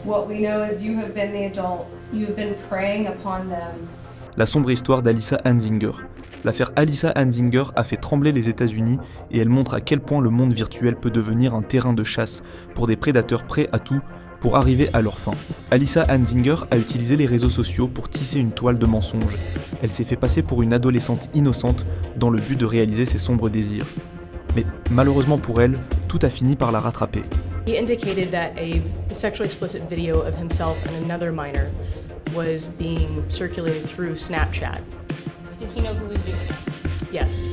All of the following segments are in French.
What we know is you have been the adult. You have been preying upon them. La sombre histoire d'Alyssa Hansinger. L'affaire Alyssa Hansinger a fait trembler les États-Unis et elle montre à quel point le monde virtuel peut devenir un terrain de chasse pour des prédateurs prêts à tout pour arriver à leur fin. Alyssa Hansinger a utilisé les réseaux sociaux pour tisser une toile de mensonges. Elle s'est fait passer pour une adolescente innocente dans le but de réaliser ses sombres désirs. Mais malheureusement pour elle, tout a fini par la rattraper. He indicated that a sexually explicit video of himself and another minor was being circulated through Snapchat. Did he know who was doing it? Yes.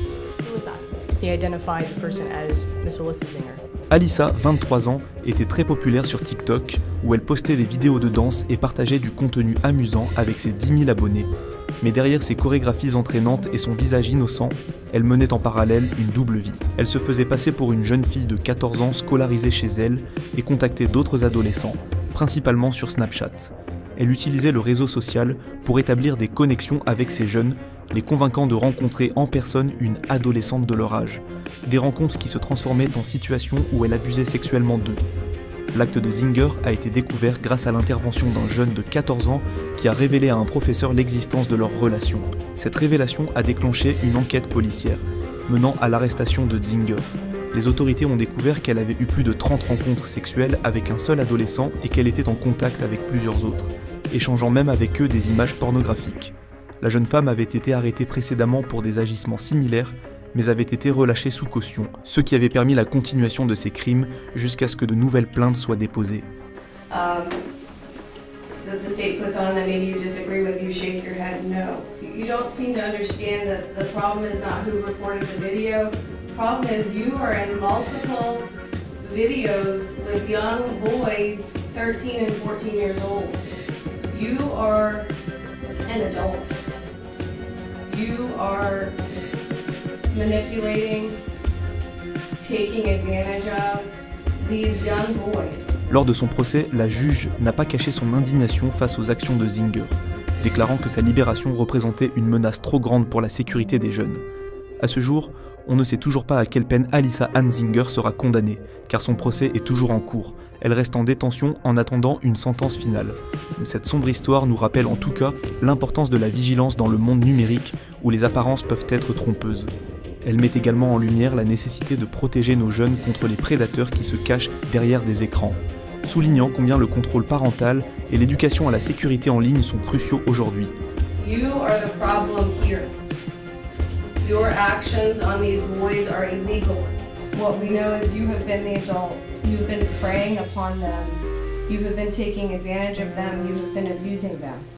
Who was that? He identified the person as Miss Alyssa Zinger. Alyssa, 23 ans, était très populaire sur TikTok, où elle postait des vidéos de danse et partageait du contenu amusant avec ses 10 000 abonnés. Mais derrière ses chorégraphies entraînantes et son visage innocent, elle menait en parallèle une double vie. Elle se faisait passer pour une jeune fille de 14 ans scolarisée chez elle et contactait d'autres adolescents, principalement sur Snapchat. Elle utilisait le réseau social pour établir des connexions avec ces jeunes, les convainquant de rencontrer en personne une adolescente de leur âge. Des rencontres qui se transformaient en situations où elle abusait sexuellement d'eux. L'acte de Zinger a été découvert grâce à l'intervention d'un jeune de 14 ans qui a révélé à un professeur l'existence de leur relation. Cette révélation a déclenché une enquête policière, menant à l'arrestation de Zinger. Les autorités ont découvert qu'elle avait eu plus de 30 rencontres sexuelles avec un seul adolescent et qu'elle était en contact avec plusieurs autres, échangeant même avec eux des images pornographiques. La jeune femme avait été arrêtée précédemment pour des agissements similaires, mais avait été relâchée sous caution, ce qui avait permis la continuation de ces crimes jusqu'à ce que de nouvelles plaintes soient déposées. That the state puts on that maybe you disagree with, you shake your head no. You don't seem to understand that the problem is not who recorded the video. The problem is you are in multiple videos with young boys 13 and 14 years old. You are an adult. You are manipulating, taking advantage of these young boys. Lors de son procès, la juge n'a pas caché son indignation face aux actions de Zinger, déclarant que sa libération représentait une menace trop grande pour la sécurité des jeunes. À ce jour, on ne sait toujours pas à quelle peine Alyssa Hansinger sera condamnée, car son procès est toujours en cours. Elle reste en détention en attendant une sentence finale. Cette sombre histoire nous rappelle en tout cas l'importance de la vigilance dans le monde numérique où les apparences peuvent être trompeuses. Elle met également en lumière la nécessité de protéger nos jeunes contre les prédateurs qui se cachent derrière des écrans, soulignant combien le contrôle parental et l'éducation à la sécurité en ligne sont cruciaux aujourd'hui. You are the problem here. Your actions on these boys are illegal. What we know is you have been the adult. You have been preying upon them. You have been taking advantage of them. You have been abusing them.